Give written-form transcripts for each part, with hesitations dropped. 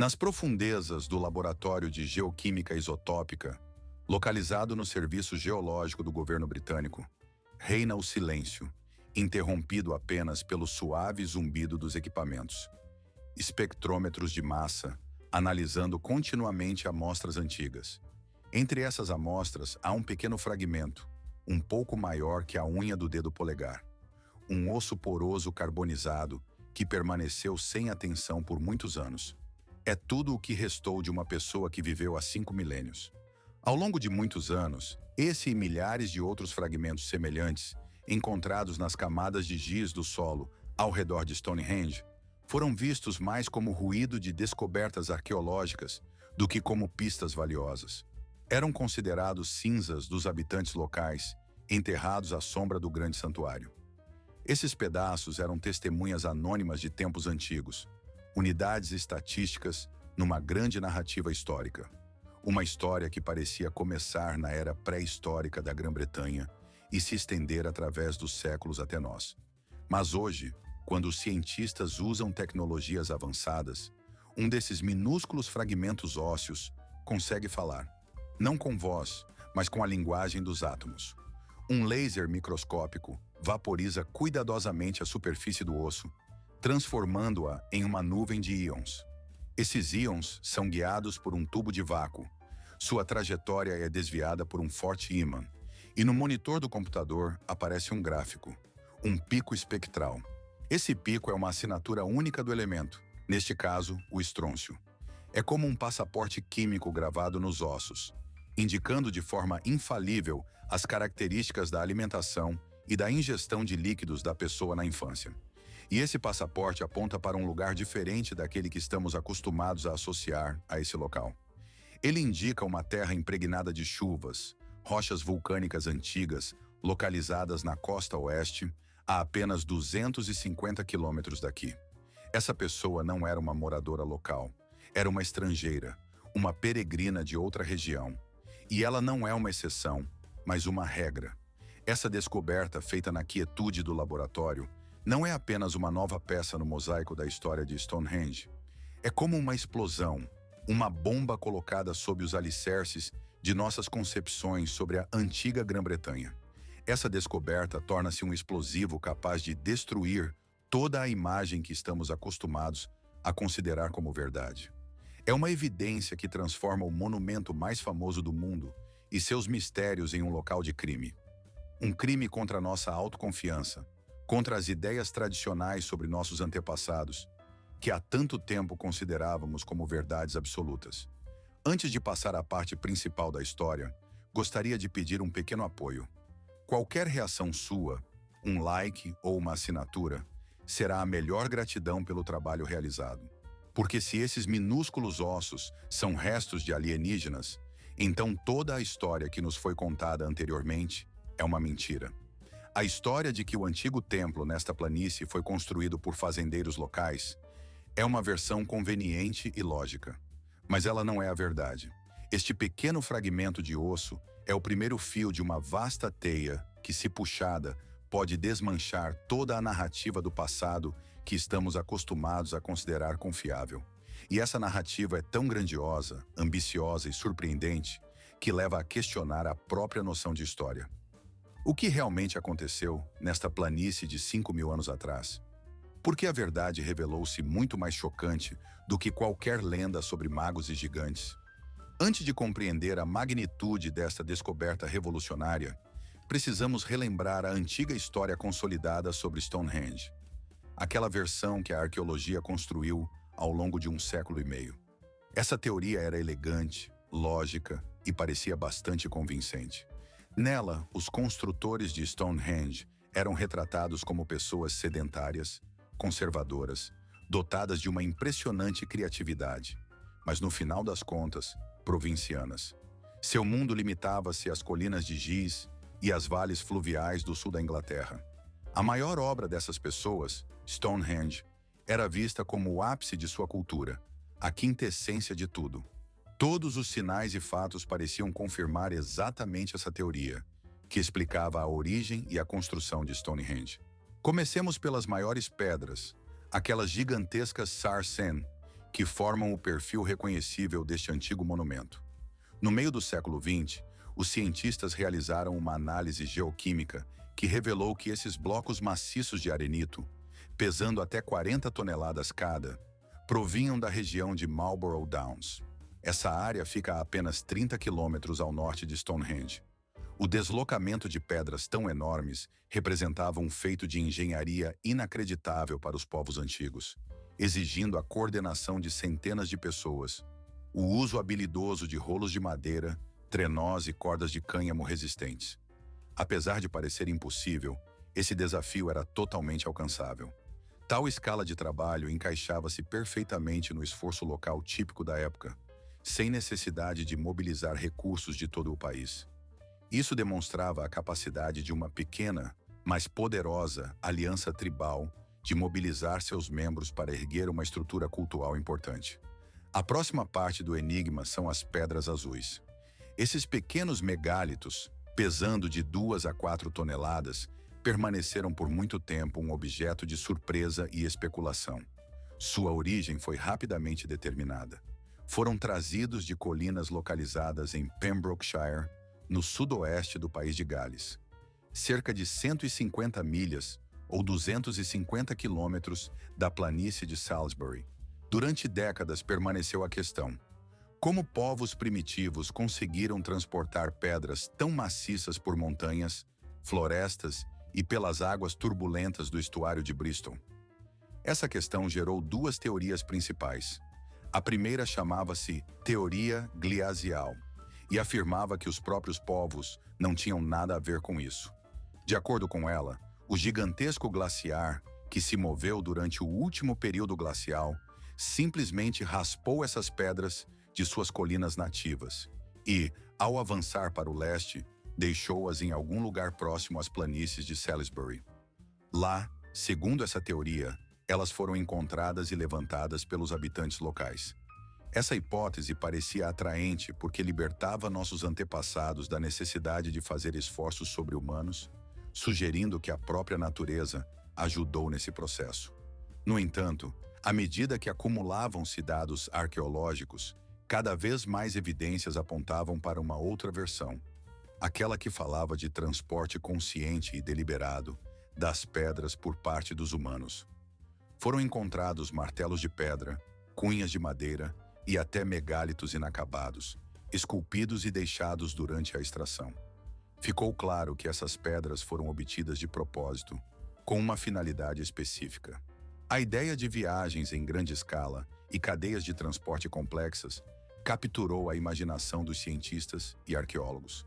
Nas profundezas do Laboratório de Geoquímica Isotópica, localizado no Serviço Geológico do governo britânico, reina o silêncio, interrompido apenas pelo suave zumbido dos equipamentos. Espectrômetros de massa, analisando continuamente amostras antigas. Entre essas amostras há um pequeno fragmento, um pouco maior que a unha do dedo polegar. Um osso poroso carbonizado que permaneceu sem atenção por muitos anos. É tudo o que restou de uma pessoa que viveu há 5 milênios. Ao longo de muitos anos, esse e milhares de outros fragmentos semelhantes, encontrados nas camadas de giz do solo ao redor de Stonehenge, foram vistos mais como ruído de descobertas arqueológicas do que como pistas valiosas. Eram considerados cinzas dos habitantes locais, enterrados à sombra do grande santuário. Esses pedaços eram testemunhas anônimas de tempos antigos, unidades estatísticas numa grande narrativa histórica. Uma história que parecia começar na era pré-histórica da Grã-Bretanha e se estender através dos séculos até nós. Mas hoje, quando os cientistas usam tecnologias avançadas, um desses minúsculos fragmentos ósseos consegue falar, não com voz, mas com a linguagem dos átomos. Um laser microscópico vaporiza cuidadosamente a superfície do osso, transformando-a em uma nuvem de íons. Esses íons são guiados por um tubo de vácuo. Sua trajetória é desviada por um forte ímã. E no monitor do computador aparece um gráfico, um pico espectral. Esse pico é uma assinatura única do elemento, neste caso, o estrôncio. É como um passaporte químico gravado nos ossos, indicando de forma infalível as características da alimentação e da ingestão de líquidos da pessoa na infância. E esse passaporte aponta para um lugar diferente daquele que estamos acostumados a associar a esse local. Ele indica uma terra impregnada de chuvas, rochas vulcânicas antigas, localizadas na costa oeste, a apenas 250 quilômetros daqui. Essa pessoa não era uma moradora local, era uma estrangeira, uma peregrina de outra região. E ela não é uma exceção, mas uma regra. Essa descoberta feita na quietude do laboratório não é apenas uma nova peça no mosaico da história de Stonehenge. É como uma explosão, uma bomba colocada sob os alicerces de nossas concepções sobre a antiga Grã-Bretanha. Essa descoberta torna-se um explosivo capaz de destruir toda a imagem que estamos acostumados a considerar como verdade. É uma evidência que transforma o monumento mais famoso do mundo e seus mistérios em um local de crime. Um crime contra nossa autoconfiança, contra as ideias tradicionais sobre nossos antepassados, que há tanto tempo considerávamos como verdades absolutas. Antes de passar à parte principal da história, gostaria de pedir um pequeno apoio. Qualquer reação sua, um like ou uma assinatura, será a melhor gratidão pelo trabalho realizado. Porque se esses minúsculos ossos são restos de alienígenas, então toda a história que nos foi contada anteriormente é uma mentira. A história de que o antigo templo nesta planície foi construído por fazendeiros locais é uma versão conveniente e lógica. Mas ela não é a verdade. Este pequeno fragmento de osso é o primeiro fio de uma vasta teia que, se puxada, pode desmanchar toda a narrativa do passado que estamos acostumados a considerar confiável. E essa narrativa é tão grandiosa, ambiciosa e surpreendente que leva a questionar a própria noção de história. O que realmente aconteceu nesta planície de 5.000 anos atrás? Por que a verdade revelou-se muito mais chocante do que qualquer lenda sobre magos e gigantes? Antes de compreender a magnitude desta descoberta revolucionária, precisamos relembrar a antiga história consolidada sobre Stonehenge, aquela versão que a arqueologia construiu ao longo de 1,5 século. Essa teoria era elegante, lógica e parecia bastante convincente. Nela, os construtores de Stonehenge eram retratados como pessoas sedentárias, conservadoras, dotadas de uma impressionante criatividade, mas no final das contas, provincianas. Seu mundo limitava-se às colinas de giz e às vales fluviais do sul da Inglaterra. A maior obra dessas pessoas, Stonehenge, era vista como o ápice de sua cultura, a quintessência de tudo. Todos os sinais e fatos pareciam confirmar exatamente essa teoria, que explicava a origem e a construção de Stonehenge. Comecemos pelas maiores pedras, aquelas gigantescas sarsen, que formam o perfil reconhecível deste antigo monumento. No meio do século XX, os cientistas realizaram uma análise geoquímica que revelou que esses blocos maciços de arenito, pesando até 40 toneladas cada, provinham da região de Marlborough Downs. Essa área fica a apenas 30 quilômetros ao norte de Stonehenge. O deslocamento de pedras tão enormes representava um feito de engenharia inacreditável para os povos antigos, exigindo a coordenação de centenas de pessoas, o uso habilidoso de rolos de madeira, trenós e cordas de cânhamo resistentes. Apesar de parecer impossível, esse desafio era totalmente alcançável. Tal escala de trabalho encaixava-se perfeitamente no esforço local típico da época, sem necessidade de mobilizar recursos de todo o país. Isso demonstrava a capacidade de uma pequena, mas poderosa aliança tribal de mobilizar seus membros para erguer uma estrutura cultural importante. A próxima parte do enigma são as pedras azuis. Esses pequenos megálitos, pesando de 2 a 4 toneladas, permaneceram por muito tempo um objeto de surpresa e especulação. Sua origem foi rapidamente determinada. Foram trazidos de colinas localizadas em Pembrokeshire, no sudoeste do país de Gales. Cerca de 150 milhas, ou 250 quilômetros, da planície de Salisbury. Durante décadas permaneceu a questão: como povos primitivos conseguiram transportar pedras tão maciças por montanhas, florestas e pelas águas turbulentas do estuário de Bristol? Essa questão gerou 2 teorias principais. A primeira chamava-se Teoria Glacial e afirmava que os próprios povos não tinham nada a ver com isso. De acordo com ela, o gigantesco glaciar, que se moveu durante o último período glacial, simplesmente raspou essas pedras de suas colinas nativas e, ao avançar para o leste, deixou-as em algum lugar próximo às planícies de Salisbury. Lá, segundo essa teoria, elas foram encontradas e levantadas pelos habitantes locais. Essa hipótese parecia atraente porque libertava nossos antepassados da necessidade de fazer esforços sobre-humanos, sugerindo que a própria natureza ajudou nesse processo. No entanto, à medida que acumulavam-se dados arqueológicos, cada vez mais evidências apontavam para uma outra versão, aquela que falava de transporte consciente e deliberado das pedras por parte dos humanos. Foram encontrados martelos de pedra, cunhas de madeira e até megálitos inacabados, esculpidos e deixados durante a extração. Ficou claro que essas pedras foram obtidas de propósito, com uma finalidade específica. A ideia de viagens em grande escala e cadeias de transporte complexas capturou a imaginação dos cientistas e arqueólogos.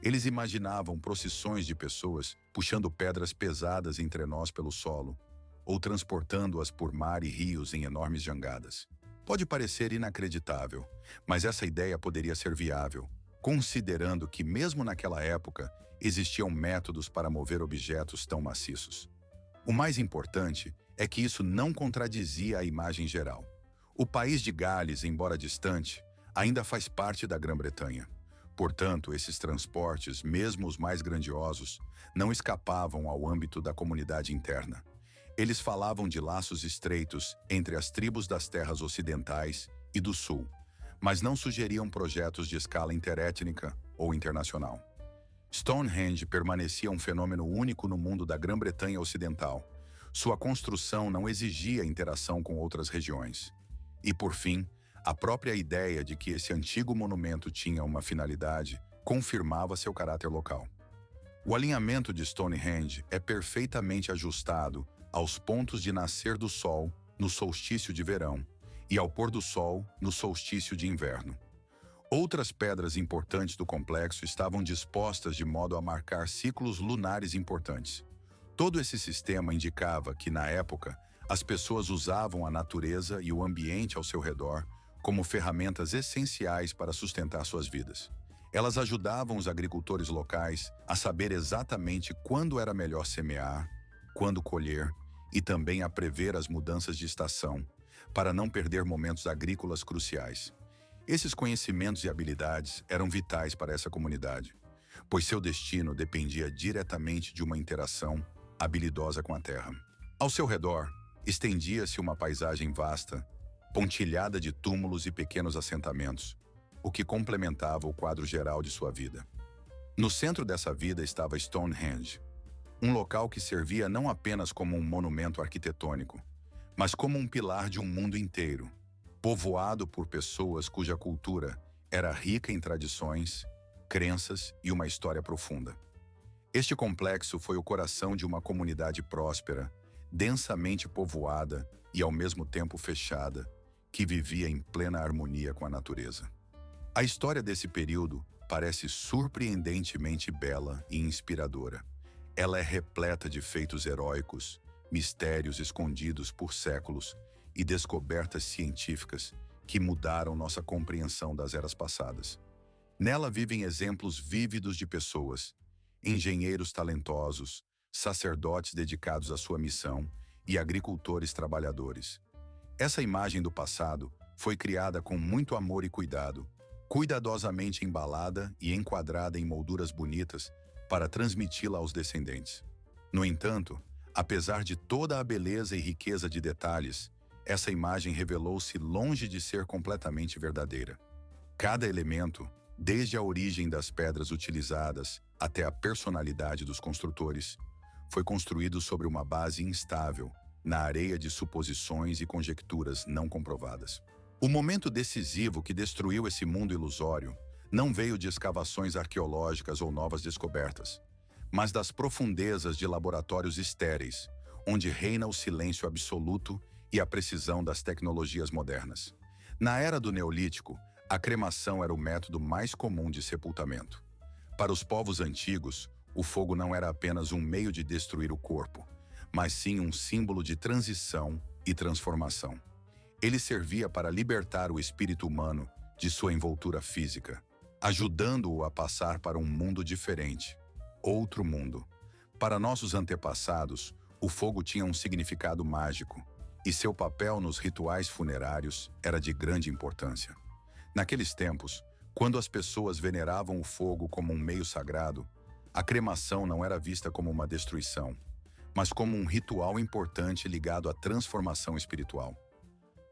Eles imaginavam procissões de pessoas puxando pedras pesadas em trenós pelo solo, ou transportando-as por mar e rios em enormes jangadas. Pode parecer inacreditável, mas essa ideia poderia ser viável, considerando que mesmo naquela época existiam métodos para mover objetos tão maciços. O mais importante é que isso não contradizia a imagem geral. O país de Gales, embora distante, ainda faz parte da Grã-Bretanha. Portanto, esses transportes, mesmo os mais grandiosos, não escapavam ao âmbito da comunidade interna. Eles falavam de laços estreitos entre as tribos das terras ocidentais e do sul, mas não sugeriam projetos de escala interétnica ou internacional. Stonehenge permanecia um fenômeno único no mundo da Grã-Bretanha Ocidental. Sua construção não exigia interação com outras regiões. E, por fim, a própria ideia de que esse antigo monumento tinha uma finalidade confirmava seu caráter local. O alinhamento de Stonehenge é perfeitamente ajustado aos pontos de nascer do sol no solstício de verão e ao pôr do sol no solstício de inverno. Outras pedras importantes do complexo estavam dispostas de modo a marcar ciclos lunares importantes. Todo esse sistema indicava que, na época, as pessoas usavam a natureza e o ambiente ao seu redor como ferramentas essenciais para sustentar suas vidas. Elas ajudavam os agricultores locais a saber exatamente quando era melhor semear, quando colher e também a prever as mudanças de estação, para não perder momentos agrícolas cruciais. Esses conhecimentos e habilidades eram vitais para essa comunidade, pois seu destino dependia diretamente de uma interação habilidosa com a terra. Ao seu redor, estendia-se uma paisagem vasta, pontilhada de túmulos e pequenos assentamentos, o que complementava o quadro geral de sua vida. No centro dessa vida estava Stonehenge, um local que servia não apenas como um monumento arquitetônico, mas como um pilar de um mundo inteiro, povoado por pessoas cuja cultura era rica em tradições, crenças e uma história profunda. Este complexo foi o coração de uma comunidade próspera, densamente povoada e ao mesmo tempo fechada, que vivia em plena harmonia com a natureza. A história desse período parece surpreendentemente bela e inspiradora. Ela é repleta de feitos heróicos, mistérios escondidos por séculos e descobertas científicas que mudaram nossa compreensão das eras passadas. Nela vivem exemplos vívidos de pessoas, engenheiros talentosos, sacerdotes dedicados à sua missão e agricultores trabalhadores. Essa imagem do passado foi criada com muito amor e cuidado, cuidadosamente embalada e enquadrada em molduras bonitas para transmiti-la aos descendentes. No entanto, apesar de toda a beleza e riqueza de detalhes, essa imagem revelou-se longe de ser completamente verdadeira. Cada elemento, desde a origem das pedras utilizadas até a personalidade dos construtores, foi construído sobre uma base instável, na areia de suposições e conjecturas não comprovadas. O momento decisivo que destruiu esse mundo ilusório não veio de escavações arqueológicas ou novas descobertas, mas das profundezas de laboratórios estéreis, onde reina o silêncio absoluto e a precisão das tecnologias modernas. Na era do Neolítico, a cremação era o método mais comum de sepultamento. Para os povos antigos, o fogo não era apenas um meio de destruir o corpo, mas sim um símbolo de transição e transformação. Ele servia para libertar o espírito humano de sua envoltura física, ajudando-o a passar para um mundo diferente, outro mundo. Para nossos antepassados, o fogo tinha um significado mágico, e seu papel nos rituais funerários era de grande importância. Naqueles tempos, quando as pessoas veneravam o fogo como um meio sagrado, a cremação não era vista como uma destruição, mas como um ritual importante ligado à transformação espiritual.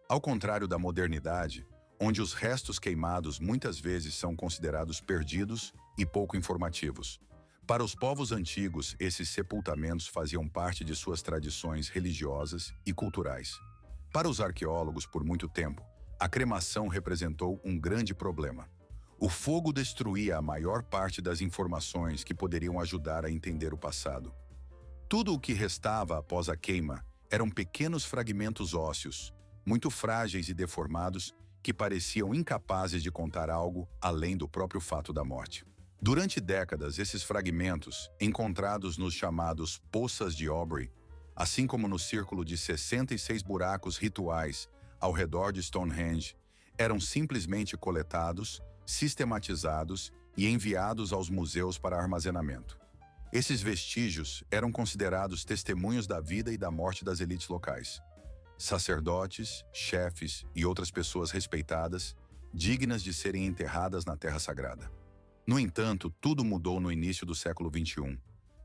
Ao contrário da modernidade, onde os restos queimados muitas vezes são considerados perdidos e pouco informativos, para os povos antigos, esses sepultamentos faziam parte de suas tradições religiosas e culturais. Para os arqueólogos, por muito tempo, a cremação representou um grande problema. O fogo destruía a maior parte das informações que poderiam ajudar a entender o passado. Tudo o que restava após a queima eram pequenos fragmentos ósseos, muito frágeis e deformados, que pareciam incapazes de contar algo além do próprio fato da morte. Durante décadas, esses fragmentos, encontrados nos chamados Poças de Aubrey, assim como no círculo de 66 buracos rituais ao redor de Stonehenge, eram simplesmente coletados, sistematizados e enviados aos museus para armazenamento. Esses vestígios eram considerados testemunhos da vida e da morte das elites locais. Sacerdotes, chefes e outras pessoas respeitadas, dignas de serem enterradas na Terra Sagrada. No entanto, tudo mudou no início do século XXI,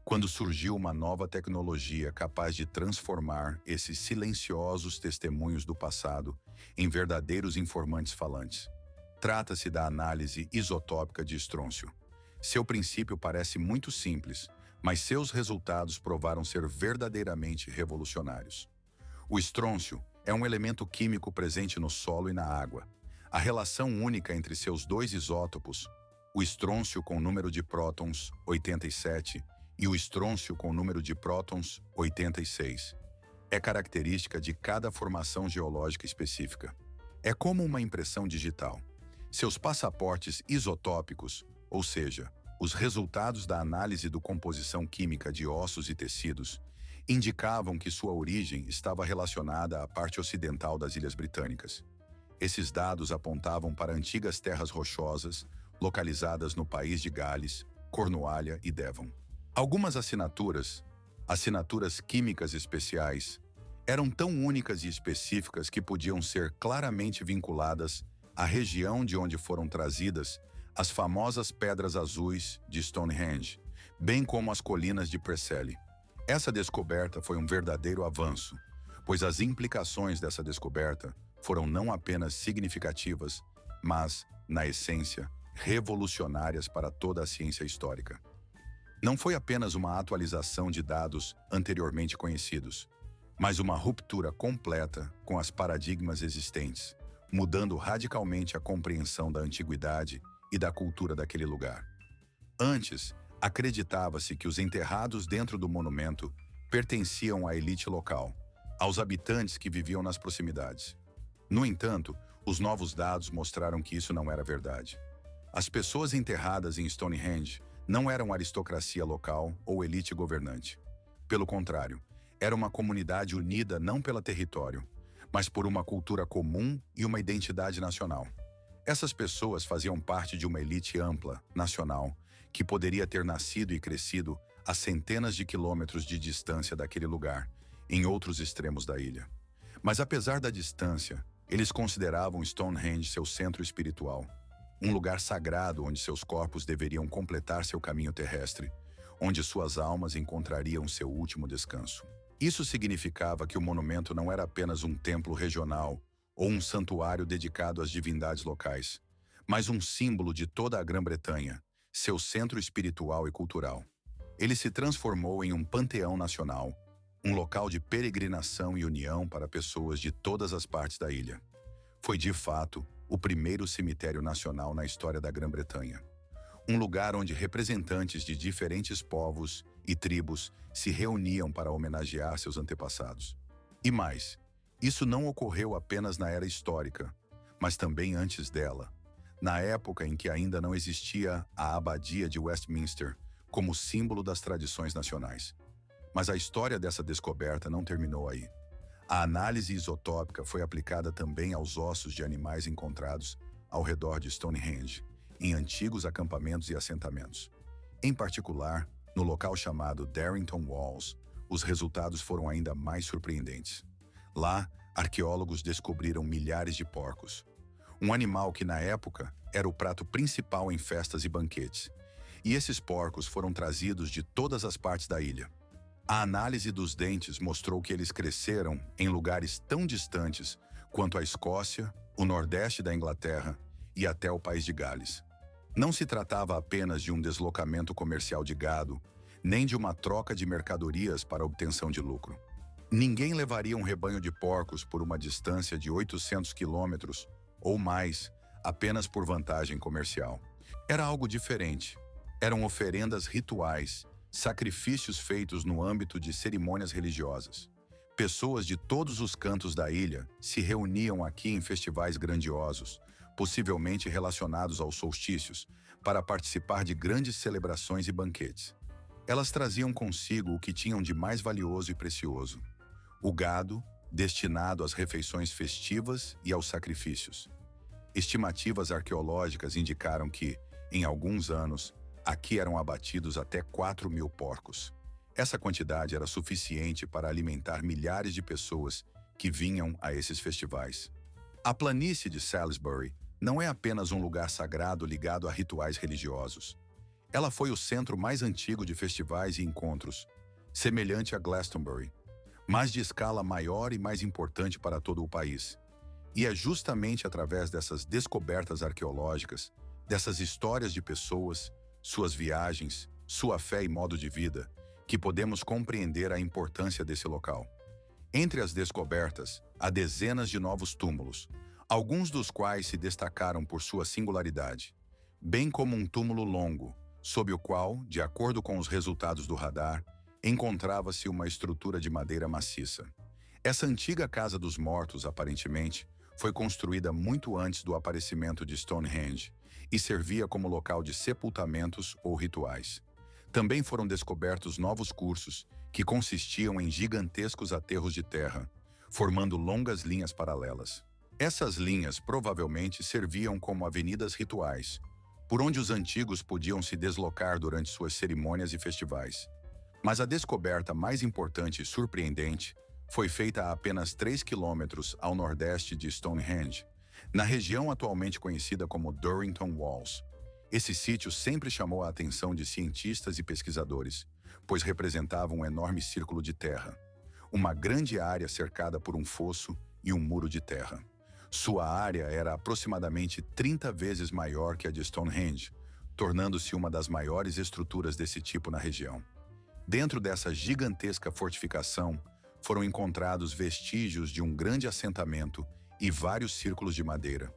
quando surgiu uma nova tecnologia capaz de transformar esses silenciosos testemunhos do passado em verdadeiros informantes falantes. Trata-se da análise isotópica de estrôncio. Seu princípio parece muito simples, mas seus resultados provaram ser verdadeiramente revolucionários. O estrôncio é um elemento químico presente no solo e na água. A relação única entre seus dois isótopos, o estrôncio com número de prótons 87 e o estrôncio com número de prótons 86, é característica de cada formação geológica específica. É como uma impressão digital. Seus passaportes isotópicos, ou seja, os resultados da análise da composição química de ossos e tecidos, indicavam que sua origem estava relacionada à parte ocidental das Ilhas Britânicas. Esses dados apontavam para antigas terras rochosas, localizadas no país de Gales, Cornualha e Devon. Algumas assinaturas químicas especiais, eram tão únicas e específicas que podiam ser claramente vinculadas à região de onde foram trazidas as famosas pedras azuis de Stonehenge, bem como as colinas de Preseli. Essa descoberta foi um verdadeiro avanço, pois as implicações dessa descoberta foram não apenas significativas, mas, na essência, revolucionárias para toda a ciência histórica. Não foi apenas uma atualização de dados anteriormente conhecidos, mas uma ruptura completa com as paradigmas existentes, mudando radicalmente a compreensão da antiguidade e da cultura daquele lugar. Antes, acreditava-se que os enterrados dentro do monumento pertenciam à elite local, aos habitantes que viviam nas proximidades. No entanto, os novos dados mostraram que isso não era verdade. As pessoas enterradas em Stonehenge não eram aristocracia local ou elite governante. Pelo contrário, era uma comunidade unida não pelo território, mas por uma cultura comum e uma identidade nacional. Essas pessoas faziam parte de uma elite ampla, nacional, que poderia ter nascido e crescido a centenas de quilômetros de distância daquele lugar, em outros extremos da ilha. Mas apesar da distância, eles consideravam Stonehenge seu centro espiritual, um lugar sagrado onde seus corpos deveriam completar seu caminho terrestre, onde suas almas encontrariam seu último descanso. Isso significava que o monumento não era apenas um templo regional ou um santuário dedicado às divindades locais, mas um símbolo de toda a Grã-Bretanha, seu centro espiritual e cultural. Ele se transformou em um panteão nacional, um local de peregrinação e união para pessoas de todas as partes da ilha. Foi, de fato, o primeiro cemitério nacional na história da Grã-Bretanha. Um lugar onde representantes de diferentes povos e tribos se reuniam para homenagear seus antepassados. E mais, isso não ocorreu apenas na era histórica, mas também antes dela, na época em que ainda não existia a Abadia de Westminster como símbolo das tradições nacionais. Mas a história dessa descoberta não terminou aí. A análise isotópica foi aplicada também aos ossos de animais encontrados ao redor de Stonehenge, em antigos acampamentos e assentamentos. Em particular, no local chamado Darrington Walls, os resultados foram ainda mais surpreendentes. Lá, arqueólogos descobriram milhares de porcos. Um animal que, na época, era o prato principal em festas e banquetes. E esses porcos foram trazidos de todas as partes da ilha. A análise dos dentes mostrou que eles cresceram em lugares tão distantes quanto a Escócia, o Nordeste da Inglaterra e até o país de Gales. Não se tratava apenas de um deslocamento comercial de gado, nem de uma troca de mercadorias para obtenção de lucro. Ninguém levaria um rebanho de porcos por uma distância de 800 quilômetros ou mais apenas por vantagem comercial. Era algo diferente. Eram oferendas rituais, sacrifícios feitos no âmbito de cerimônias religiosas. Pessoas de todos os cantos da ilha se reuniam aqui em festivais grandiosos, possivelmente relacionados aos solstícios, para participar de grandes celebrações e banquetes. Elas traziam consigo o que tinham de mais valioso e precioso: o gado, destinado às refeições festivas e aos sacrifícios. Estimativas arqueológicas indicaram que, em alguns anos, aqui eram abatidos até 4.000 porcos. Essa quantidade era suficiente para alimentar milhares de pessoas que vinham a esses festivais. A planície de Salisbury não é apenas um lugar sagrado ligado a rituais religiosos. Ela foi o centro mais antigo de festivais e encontros, semelhante a Glastonbury, mas de escala maior e mais importante para todo o país. E é justamente através dessas descobertas arqueológicas, dessas histórias de pessoas, suas viagens, sua fé e modo de vida, que podemos compreender a importância desse local. Entre as descobertas, há dezenas de novos túmulos, alguns dos quais se destacaram por sua singularidade, bem como um túmulo longo, sob o qual, de acordo com os resultados do radar, encontrava-se uma estrutura de madeira maciça. Essa antiga Casa dos Mortos, aparentemente, foi construída muito antes do aparecimento de Stonehenge e servia como local de sepultamentos ou rituais. Também foram descobertos novos cursos que consistiam em gigantescos aterros de terra, formando longas linhas paralelas. Essas linhas provavelmente serviam como avenidas rituais, por onde os antigos podiam se deslocar durante suas cerimônias e festivais. Mas a descoberta mais importante e surpreendente foi feita a apenas 3 quilômetros ao nordeste de Stonehenge, na região atualmente conhecida como Darrington Walls. Esse sítio sempre chamou a atenção de cientistas e pesquisadores, pois representava um enorme círculo de terra, uma grande área cercada por um fosso e um muro de terra. Sua área era aproximadamente 30 vezes maior que a de Stonehenge, tornando-se uma das maiores estruturas desse tipo na região. Dentro dessa gigantesca fortificação, foram encontrados vestígios de um grande assentamento e vários círculos de madeira,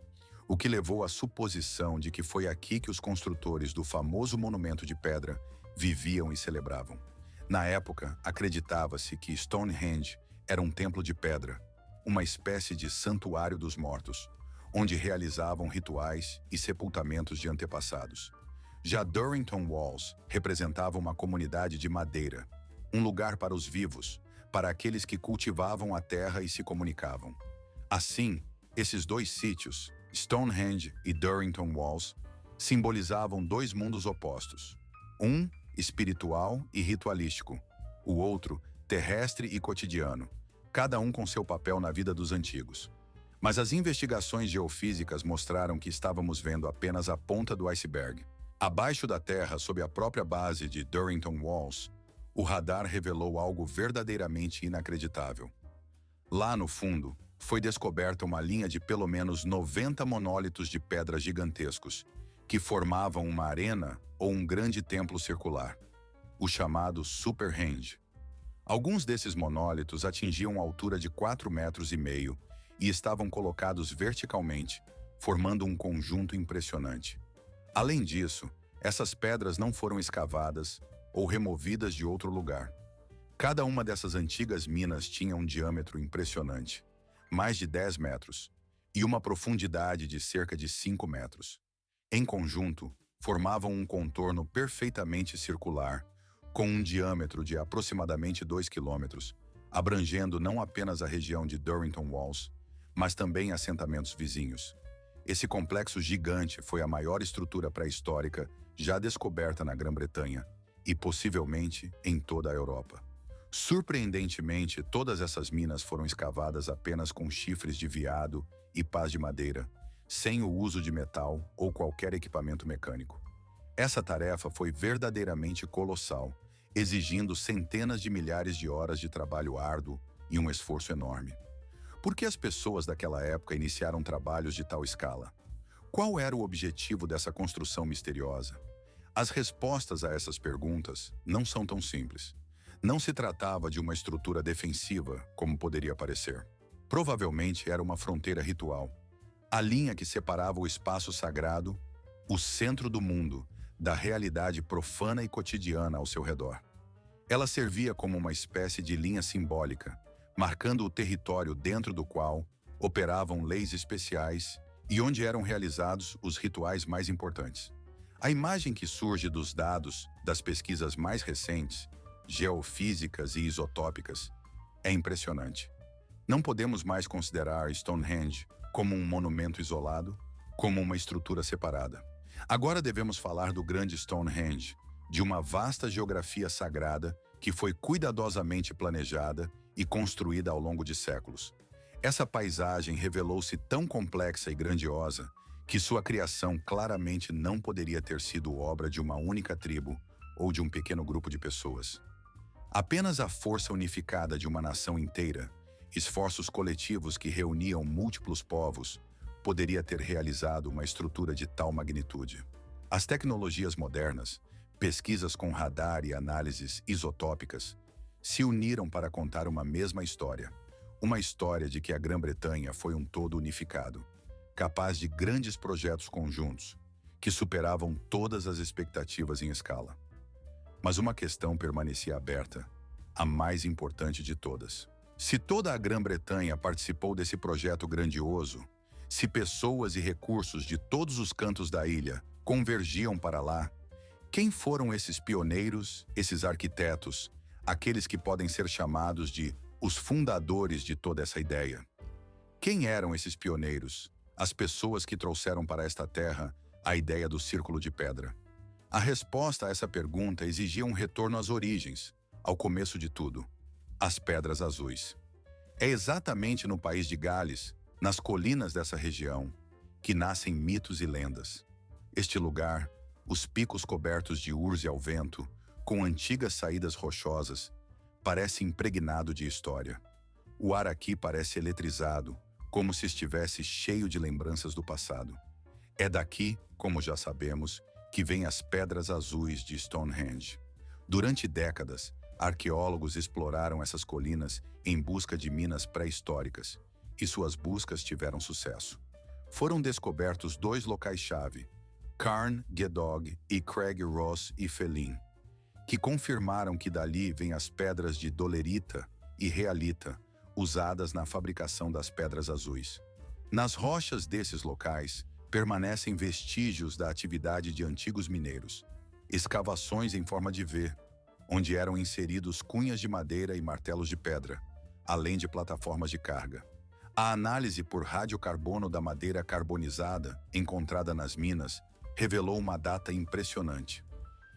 o que levou à suposição de que foi aqui que os construtores do famoso monumento de pedra viviam e celebravam. Na época, acreditava-se que Stonehenge era um templo de pedra, uma espécie de santuário dos mortos, onde realizavam rituais e sepultamentos de antepassados. Já Durrington Walls representava uma comunidade de madeira, um lugar para os vivos, para aqueles que cultivavam a terra e se comunicavam. Assim, esses dois sítios, Stonehenge e Durrington Walls, simbolizavam dois mundos opostos. Um, espiritual e ritualístico, o outro, terrestre e cotidiano, cada um com seu papel na vida dos antigos. Mas as investigações geofísicas mostraram que estávamos vendo apenas a ponta do iceberg. Abaixo da terra, sob a própria base de Durrington Walls, o radar revelou algo verdadeiramente inacreditável. Lá no fundo, foi descoberta uma linha de pelo menos 90 monólitos de pedra gigantescos, que formavam uma arena ou um grande templo circular, o chamado Superhenge. Alguns desses monólitos atingiam a altura de 4,5 metros e estavam colocados verticalmente, formando um conjunto impressionante. Além disso, essas pedras não foram escavadas ou removidas de outro lugar. Cada uma dessas antigas minas tinha um diâmetro impressionante, mais de 10 metros, e uma profundidade de cerca de 5 metros. Em conjunto, formavam um contorno perfeitamente circular, com um diâmetro de aproximadamente 2 quilômetros, abrangendo não apenas a região de Durrington Walls, mas também assentamentos vizinhos. Esse complexo gigante foi a maior estrutura pré-histórica já descoberta na Grã-Bretanha e possivelmente em toda a Europa. Surpreendentemente, todas essas minas foram escavadas apenas com chifres de veado e pás de madeira, sem o uso de metal ou qualquer equipamento mecânico. Essa tarefa foi verdadeiramente colossal, exigindo centenas de milhares de horas de trabalho árduo e um esforço enorme. Por que as pessoas daquela época iniciaram trabalhos de tal escala? Qual era o objetivo dessa construção misteriosa? As respostas a essas perguntas não são tão simples. Não se tratava de uma estrutura defensiva, como poderia parecer. Provavelmente era uma fronteira ritual. A linha que separava o espaço sagrado, o centro do mundo, da realidade profana e cotidiana ao seu redor. Ela servia como uma espécie de linha simbólica, marcando o território dentro do qual operavam leis especiais e onde eram realizados os rituais mais importantes. A imagem que surge dos dados das pesquisas mais recentes, geofísicas e isotópicas, é impressionante. Não podemos mais considerar Stonehenge como um monumento isolado, como uma estrutura separada. Agora devemos falar do grande Stonehenge, de uma vasta geografia sagrada que foi cuidadosamente planejada e construída ao longo de séculos. Essa paisagem revelou-se tão complexa e grandiosa que sua criação claramente não poderia ter sido obra de uma única tribo ou de um pequeno grupo de pessoas. Apenas a força unificada de uma nação inteira, esforços coletivos que reuniam múltiplos povos, poderia ter realizado uma estrutura de tal magnitude. As tecnologias modernas, pesquisas com radar e análises isotópicas, se uniram para contar uma mesma história. Uma história de que a Grã-Bretanha foi um todo unificado, capaz de grandes projetos conjuntos, que superavam todas as expectativas em escala. Mas uma questão permanecia aberta, a mais importante de todas. Se toda a Grã-Bretanha participou desse projeto grandioso, se pessoas e recursos de todos os cantos da ilha convergiam para lá, quem foram esses pioneiros, esses arquitetos, aqueles que podem ser chamados de os fundadores de toda essa ideia? Quem eram esses pioneiros, as pessoas que trouxeram para esta terra a ideia do círculo de pedra? A resposta a essa pergunta exigia um retorno às origens, ao começo de tudo, as Pedras Azuis. É exatamente no país de Gales, nas colinas dessa região, que nascem mitos e lendas. Este lugar, os picos cobertos de urze ao vento, com antigas saídas rochosas, parece impregnado de história. O ar aqui parece eletrizado, como se estivesse cheio de lembranças do passado. É daqui, como já sabemos, que vêm as pedras azuis de Stonehenge. Durante décadas, arqueólogos exploraram essas colinas em busca de minas pré-históricas, e suas buscas tiveram sucesso. Foram descobertos 2 locais-chave, Carn Gedog e Craig Ross e Felin, que confirmaram que dali vêm as pedras de dolerita e realita, usadas na fabricação das pedras azuis. Nas rochas desses locais, permanecem vestígios da atividade de antigos mineiros, escavações em forma de V, onde eram inseridos cunhas de madeira e martelos de pedra, além de plataformas de carga. A análise por radiocarbono da madeira carbonizada, encontrada nas minas, revelou uma data impressionante,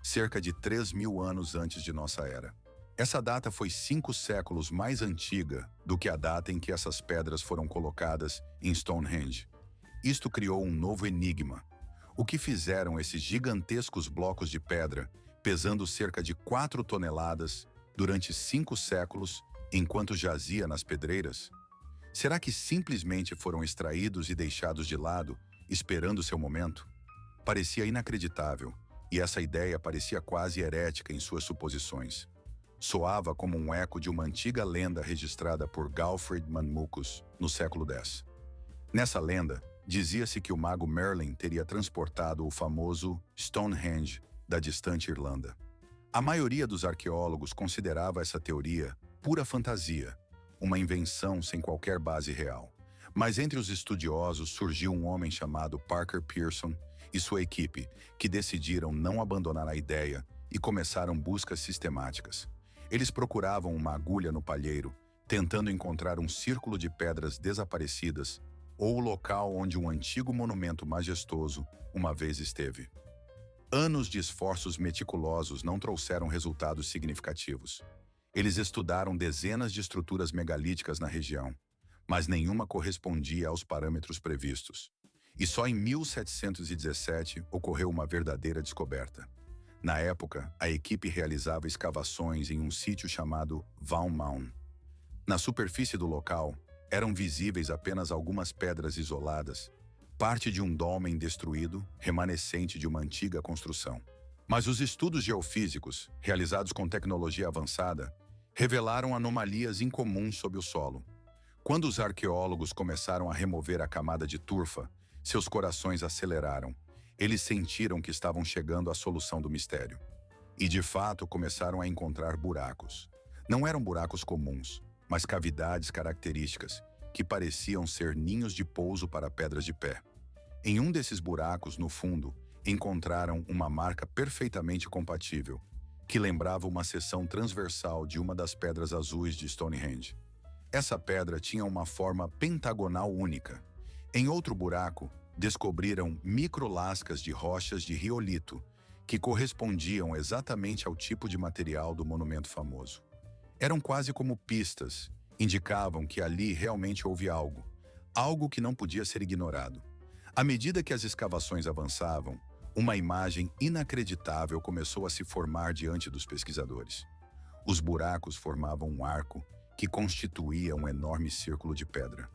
cerca de 3.000 anos antes de nossa era. Essa data foi 5 séculos mais antiga do que a data em que essas pedras foram colocadas em Stonehenge. Isto criou um novo enigma. O que fizeram esses gigantescos blocos de pedra, pesando cerca de 4 toneladas, durante 5 séculos, enquanto jazia nas pedreiras? Será que simplesmente foram extraídos e deixados de lado, esperando seu momento? Parecia inacreditável, e essa ideia parecia quase herética em suas suposições. Soava como um eco de uma antiga lenda registrada por Galfrid Manmucus no século X. Nessa lenda, dizia-se que o mago Merlin teria transportado o famoso Stonehenge da distante Irlanda. A maioria dos arqueólogos considerava essa teoria pura fantasia, uma invenção sem qualquer base real. Mas entre os estudiosos surgiu um homem chamado Parker Pearson e sua equipe, que decidiram não abandonar a ideia e começaram buscas sistemáticas. Eles procuravam uma agulha no palheiro, tentando encontrar um círculo de pedras desaparecidas ou o local onde um antigo monumento majestoso uma vez esteve. Anos de esforços meticulosos não trouxeram resultados significativos. Eles estudaram dezenas de estruturas megalíticas na região, mas nenhuma correspondia aos parâmetros previstos. E só em 1717 ocorreu uma verdadeira descoberta. Na época, a equipe realizava escavações em um sítio chamado Valmaun. Na superfície do local, eram visíveis apenas algumas pedras isoladas, parte de um dolmen destruído, remanescente de uma antiga construção. Mas os estudos geofísicos, realizados com tecnologia avançada, revelaram anomalias incomuns sob o solo. Quando os arqueólogos começaram a remover a camada de turfa, seus corações aceleraram. Eles sentiram que estavam chegando à solução do mistério. E, de fato, começaram a encontrar buracos. Não eram buracos comuns, mas cavidades características, que pareciam ser ninhos de pouso para pedras de pé. Em um desses buracos, no fundo, encontraram uma marca perfeitamente compatível, que lembrava uma seção transversal de uma das pedras azuis de Stonehenge. Essa pedra tinha uma forma pentagonal única. Em outro buraco, descobriram microlascas de rochas de riolito, que correspondiam exatamente ao tipo de material do monumento famoso. Eram quase como pistas, indicavam que ali realmente houve algo que não podia ser ignorado. À medida que as escavações avançavam, uma imagem inacreditável começou a se formar diante dos pesquisadores. Os buracos formavam um arco que constituía um enorme círculo de pedra.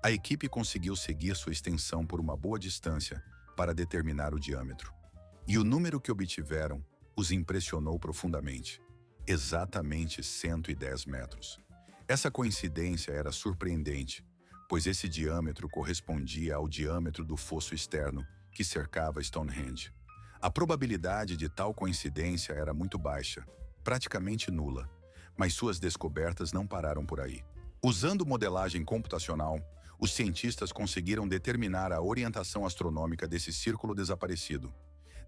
A equipe conseguiu seguir sua extensão por uma boa distância para determinar o diâmetro. E o número que obtiveram os impressionou profundamente. Exatamente 110 metros. Essa coincidência era surpreendente, pois esse diâmetro correspondia ao diâmetro do fosso externo que cercava Stonehenge. A probabilidade de tal coincidência era muito baixa, praticamente nula, mas suas descobertas não pararam por aí. Usando modelagem computacional, os cientistas conseguiram determinar a orientação astronômica desse círculo desaparecido.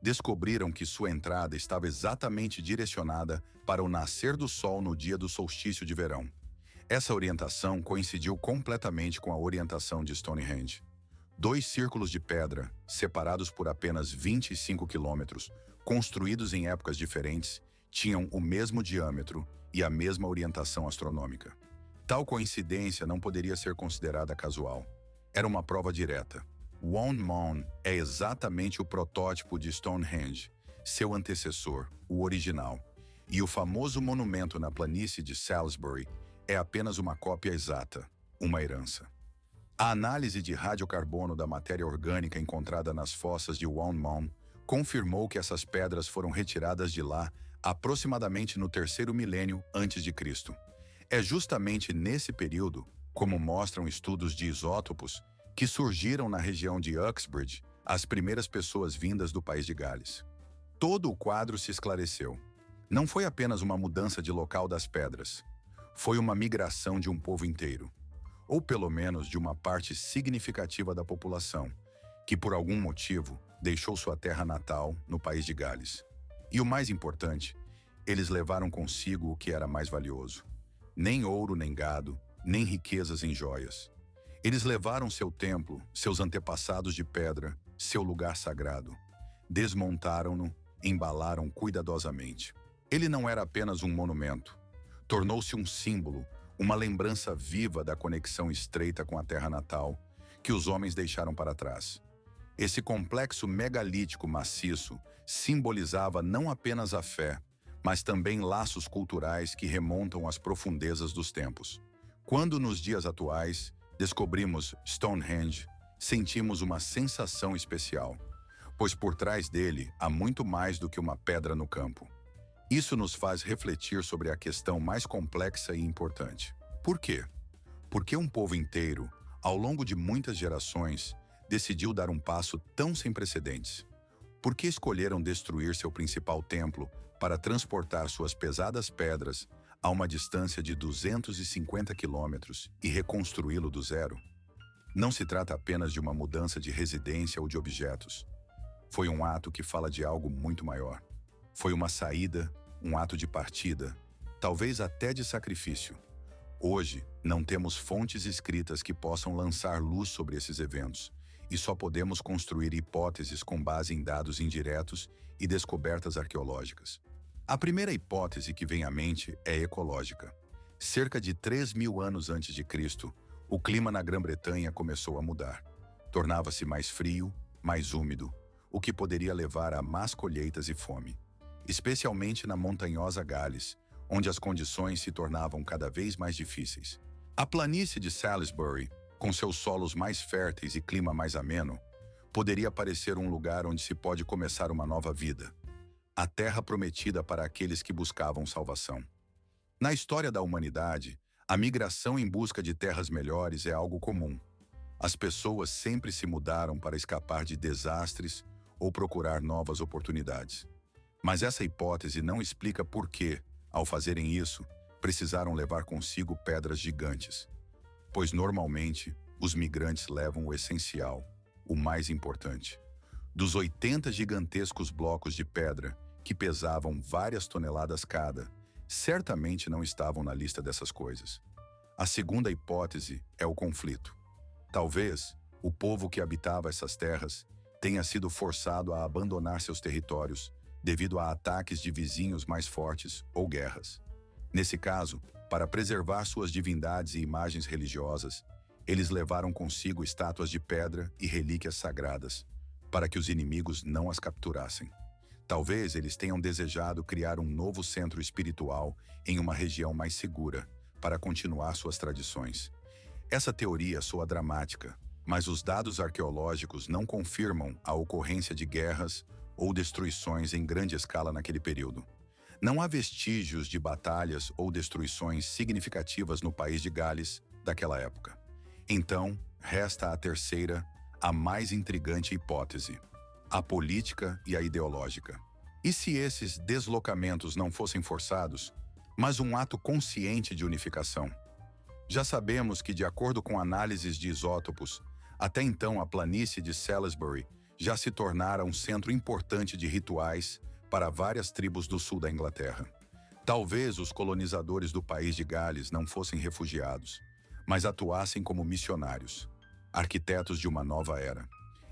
Descobriram que sua entrada estava exatamente direcionada para o nascer do Sol no dia do solstício de verão. Essa orientação coincidiu completamente com a orientação de Stonehenge. 2 círculos de pedra, separados por apenas 25 quilômetros, construídos em épocas diferentes, tinham o mesmo diâmetro e a mesma orientação astronômica. Tal coincidência não poderia ser considerada casual. Era uma prova direta. Wonmon é exatamente o protótipo de Stonehenge, seu antecessor, o original. E o famoso monumento na planície de Salisbury é apenas uma cópia exata, uma herança. A análise de radiocarbono da matéria orgânica encontrada nas fossas de Wonmouth confirmou que essas pedras foram retiradas de lá aproximadamente no terceiro milênio antes de Cristo. É justamente nesse período, como mostram estudos de isótopos, que surgiram na região de Uxbridge as primeiras pessoas vindas do país de Gales. Todo o quadro se esclareceu. Não foi apenas uma mudança de local das pedras. Foi uma migração de um povo inteiro, ou pelo menos de uma parte significativa da população, que por algum motivo deixou sua terra natal no país de Gales. E o mais importante, eles levaram consigo o que era mais valioso. Nem ouro nem gado, nem riquezas em joias. Eles levaram seu templo, seus antepassados de pedra, seu lugar sagrado. Desmontaram-no, embalaram cuidadosamente. Ele não era apenas um monumento. Tornou-se um símbolo, uma lembrança viva da conexão estreita com a terra natal que os homens deixaram para trás. Esse complexo megalítico maciço simbolizava não apenas a fé, mas também laços culturais que remontam às profundezas dos tempos. Quando, nos dias atuais, descobrimos Stonehenge, sentimos uma sensação especial, pois por trás dele há muito mais do que uma pedra no campo. Isso nos faz refletir sobre a questão mais complexa e importante. Por quê? Porque um povo inteiro, ao longo de muitas gerações, decidiu dar um passo tão sem precedentes? Por que escolheram destruir seu principal templo para transportar suas pesadas pedras a uma distância de 250 quilômetros e reconstruí-lo do zero? Não se trata apenas de uma mudança de residência ou de objetos. Foi um ato que fala de algo muito maior. Foi uma saída, um ato de partida, talvez até de sacrifício. Hoje, não temos fontes escritas que possam lançar luz sobre esses eventos, e só podemos construir hipóteses com base em dados indiretos e descobertas arqueológicas. A primeira hipótese que vem à mente é ecológica. Cerca de 3.000 anos antes de Cristo, o clima na Grã-Bretanha começou a mudar. Tornava-se mais frio, mais úmido, o que poderia levar a más colheitas e fome, especialmente na montanhosa Gales, onde as condições se tornavam cada vez mais difíceis. A planície de Salisbury, com seus solos mais férteis e clima mais ameno, poderia parecer um lugar onde se pode começar uma nova vida, a terra prometida para aqueles que buscavam salvação. Na história da humanidade, a migração em busca de terras melhores é algo comum. As pessoas sempre se mudaram para escapar de desastres ou procurar novas oportunidades. Mas essa hipótese não explica por que, ao fazerem isso, precisaram levar consigo pedras gigantes. Pois normalmente, os migrantes levam o essencial, o mais importante. Dos 80 gigantescos blocos de pedra, que pesavam várias toneladas cada, certamente não estavam na lista dessas coisas. A segunda hipótese é o conflito. Talvez o povo que habitava essas terras tenha sido forçado a abandonar seus territórios devido a ataques de vizinhos mais fortes ou guerras. Nesse caso, para preservar suas divindades e imagens religiosas, eles levaram consigo estátuas de pedra e relíquias sagradas, para que os inimigos não as capturassem. Talvez eles tenham desejado criar um novo centro espiritual em uma região mais segura, para continuar suas tradições. Essa teoria soa dramática, mas os dados arqueológicos não confirmam a ocorrência de guerras ou destruições em grande escala naquele período. Não há vestígios de batalhas ou destruições significativas no país de Gales daquela época. Então, resta a terceira, a mais intrigante hipótese: a política e a ideológica. E se esses deslocamentos não fossem forçados, mas um ato consciente de unificação? Já sabemos que, de acordo com análises de isótopos, até então a planície de Salisbury já se tornara um centro importante de rituais para várias tribos do sul da Inglaterra. Talvez os colonizadores do país de Gales não fossem refugiados, mas atuassem como missionários, arquitetos de uma nova era.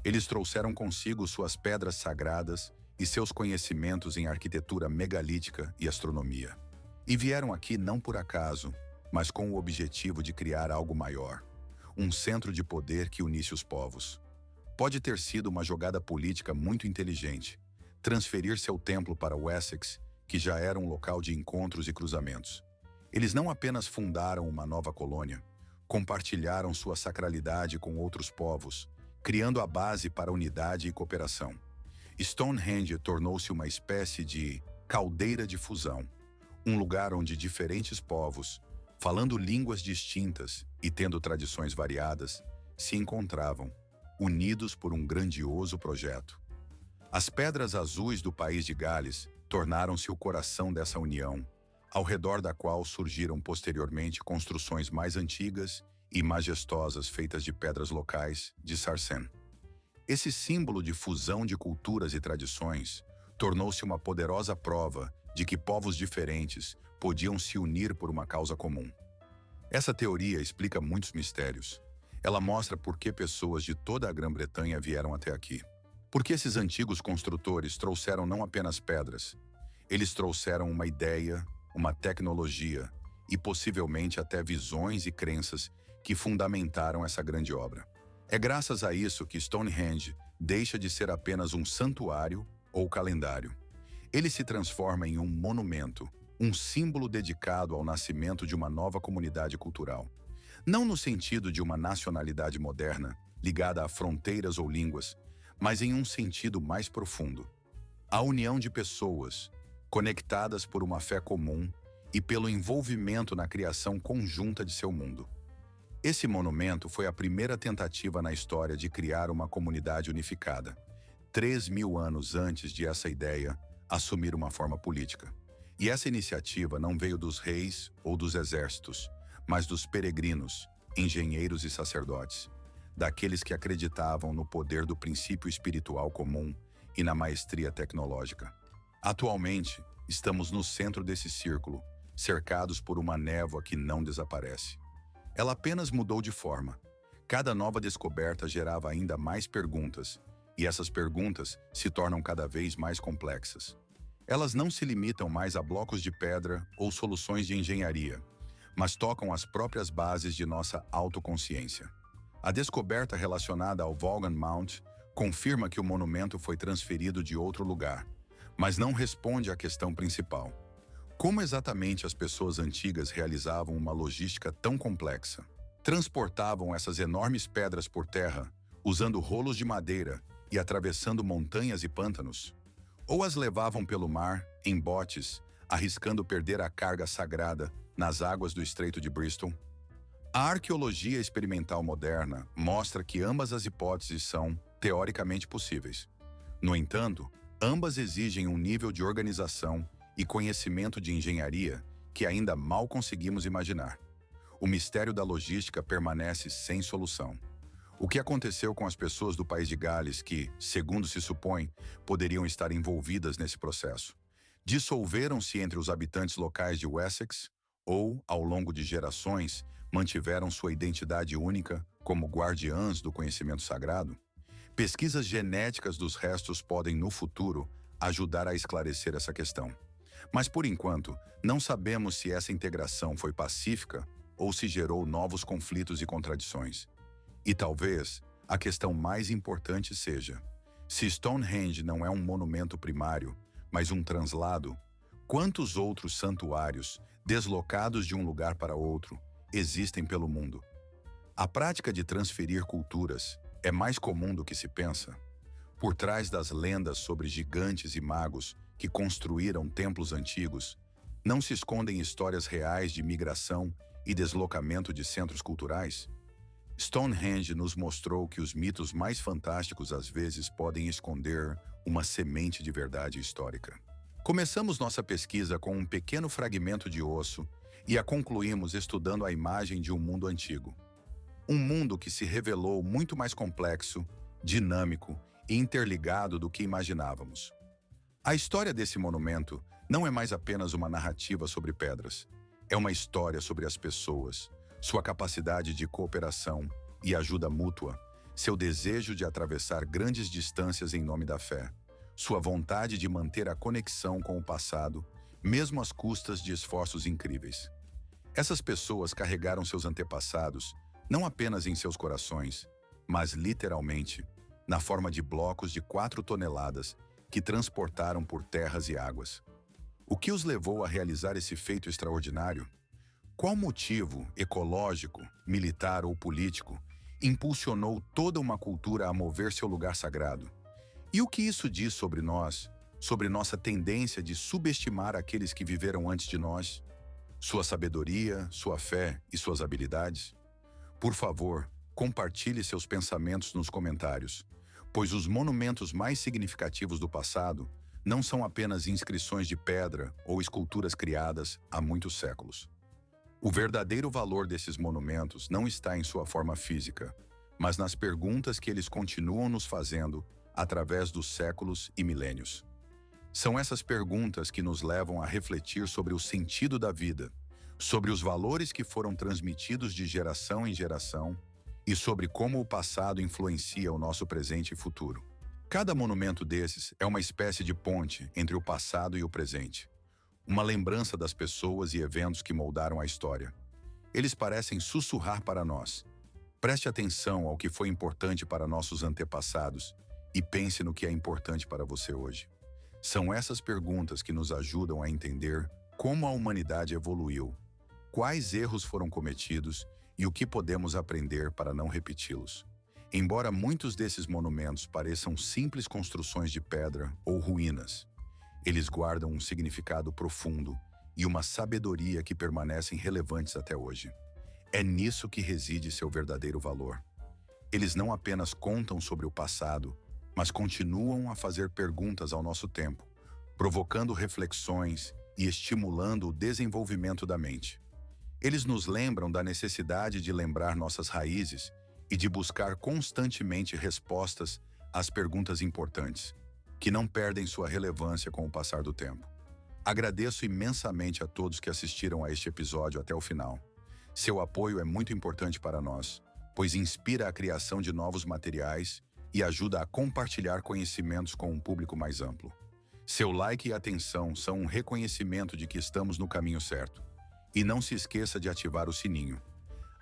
Eles trouxeram consigo suas pedras sagradas e seus conhecimentos em arquitetura megalítica e astronomia. E vieram aqui não por acaso, mas com o objetivo de criar algo maior, um centro de poder que unisse os povos. Pode ter sido uma jogada política muito inteligente, transferir seu templo para Wessex, que já era um local de encontros e cruzamentos. Eles não apenas fundaram uma nova colônia, compartilharam sua sacralidade com outros povos, criando a base para unidade e cooperação. Stonehenge tornou-se uma espécie de caldeira de fusão, um lugar onde diferentes povos, falando línguas distintas e tendo tradições variadas, se encontravam, unidos por um grandioso projeto. As pedras azuis do país de Gales tornaram-se o coração dessa união, ao redor da qual surgiram posteriormente construções mais antigas e majestosas feitas de pedras locais de Sarsen. Esse símbolo de fusão de culturas e tradições tornou-se uma poderosa prova de que povos diferentes podiam se unir por uma causa comum. Essa teoria explica muitos mistérios. Ela mostra por que pessoas de toda a Grã-Bretanha vieram até aqui. Porque esses antigos construtores trouxeram não apenas pedras, eles trouxeram uma ideia, uma tecnologia e possivelmente até visões e crenças que fundamentaram essa grande obra. É graças a isso que Stonehenge deixa de ser apenas um santuário ou calendário. Ele se transforma em um monumento, um símbolo dedicado ao nascimento de uma nova comunidade cultural. Não no sentido de uma nacionalidade moderna, ligada a fronteiras ou línguas, mas em um sentido mais profundo. A união de pessoas, conectadas por uma fé comum e pelo envolvimento na criação conjunta de seu mundo. Esse monumento foi a primeira tentativa na história de criar uma comunidade unificada, 3.000 anos antes de essa ideia assumir uma forma política. E essa iniciativa não veio dos reis ou dos exércitos, mas dos peregrinos, engenheiros e sacerdotes, daqueles que acreditavam no poder do princípio espiritual comum e na maestria tecnológica. Atualmente, estamos no centro desse círculo, cercados por uma névoa que não desaparece. Ela apenas mudou de forma. Cada nova descoberta gerava ainda mais perguntas, e essas perguntas se tornam cada vez mais complexas. Elas não se limitam mais a blocos de pedra ou soluções de engenharia, mas tocam as próprias bases de nossa autoconsciência. A descoberta relacionada ao Vaughan Mount confirma que o monumento foi transferido de outro lugar, mas não responde à questão principal. Como exatamente as pessoas antigas realizavam uma logística tão complexa? Transportavam essas enormes pedras por terra, usando rolos de madeira e atravessando montanhas e pântanos? Ou as levavam pelo mar, em botes, arriscando perder a carga sagrada nas águas do Estreito de Bristol? A arqueologia experimental moderna mostra que ambas as hipóteses são, teoricamente, possíveis. No entanto, ambas exigem um nível de organização e conhecimento de engenharia que ainda mal conseguimos imaginar. O mistério da logística permanece sem solução. O que aconteceu com as pessoas do país de Gales que, segundo se supõe, poderiam estar envolvidas nesse processo? Dissolveram-se entre os habitantes locais de Wessex ou, ao longo de gerações, mantiveram sua identidade única como guardiãs do conhecimento sagrado? Pesquisas genéticas dos restos podem, no futuro, ajudar a esclarecer essa questão. Mas, por enquanto, não sabemos se essa integração foi pacífica ou se gerou novos conflitos e contradições. E talvez a questão mais importante seja: se Stonehenge não é um monumento primário, mas um translado, quantos outros santuários, deslocados de um lugar para outro, existem pelo mundo? A prática de transferir culturas é mais comum do que se pensa. Por trás das lendas sobre gigantes e magos que construíram templos antigos, não se escondem histórias reais de migração e deslocamento de centros culturais? Stonehenge nos mostrou que os mitos mais fantásticos às vezes podem esconder uma semente de verdade histórica. Começamos nossa pesquisa com um pequeno fragmento de osso e a concluímos estudando a imagem de um mundo antigo. Um mundo que se revelou muito mais complexo, dinâmico e interligado do que imaginávamos. A história desse monumento não é mais apenas uma narrativa sobre pedras. É uma história sobre as pessoas, sua capacidade de cooperação e ajuda mútua, seu desejo de atravessar grandes distâncias em nome da fé, sua vontade de manter a conexão com o passado, mesmo às custas de esforços incríveis. Essas pessoas carregaram seus antepassados não apenas em seus corações, mas literalmente, na forma de blocos de 4 toneladas que transportaram por terras e águas. O que os levou a realizar esse feito extraordinário? Qual motivo ecológico, militar ou político impulsionou toda uma cultura a mover seu lugar sagrado? E o que isso diz sobre nós, sobre nossa tendência de subestimar aqueles que viveram antes de nós? Sua sabedoria, sua fé e suas habilidades? Por favor, compartilhe seus pensamentos nos comentários, pois os monumentos mais significativos do passado não são apenas inscrições de pedra ou esculturas criadas há muitos séculos. O verdadeiro valor desses monumentos não está em sua forma física, mas nas perguntas que eles continuam nos fazendo através dos séculos e milênios. São essas perguntas que nos levam a refletir sobre o sentido da vida, sobre os valores que foram transmitidos de geração em geração e sobre como o passado influencia o nosso presente e futuro. Cada monumento desses é uma espécie de ponte entre o passado e o presente, uma lembrança das pessoas e eventos que moldaram a história. Eles parecem sussurrar para nós: preste atenção ao que foi importante para nossos antepassados e pense no que é importante para você hoje. São essas perguntas que nos ajudam a entender como a humanidade evoluiu, quais erros foram cometidos e o que podemos aprender para não repeti-los. Embora muitos desses monumentos pareçam simples construções de pedra ou ruínas, eles guardam um significado profundo e uma sabedoria que permanecem relevantes até hoje. É nisso que reside seu verdadeiro valor. Eles não apenas contam sobre o passado, mas continuam a fazer perguntas ao nosso tempo, provocando reflexões e estimulando o desenvolvimento da mente. Eles nos lembram da necessidade de lembrar nossas raízes e de buscar constantemente respostas às perguntas importantes, que não perdem sua relevância com o passar do tempo. Agradeço imensamente a todos que assistiram a este episódio até o final. Seu apoio é muito importante para nós, pois inspira a criação de novos materiais e ajuda a compartilhar conhecimentos com um público mais amplo. Seu like e atenção são um reconhecimento de que estamos no caminho certo. E não se esqueça de ativar o sininho.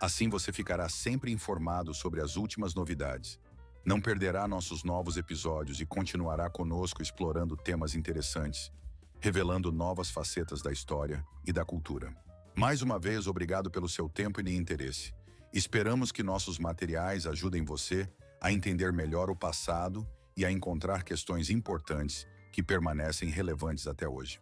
Assim você ficará sempre informado sobre as últimas novidades. Não perderá nossos novos episódios e continuará conosco explorando temas interessantes, revelando novas facetas da história e da cultura. Mais uma vez, obrigado pelo seu tempo e interesse. Esperamos que nossos materiais ajudem você a entender melhor o passado e a encontrar questões importantes que permanecem relevantes até hoje.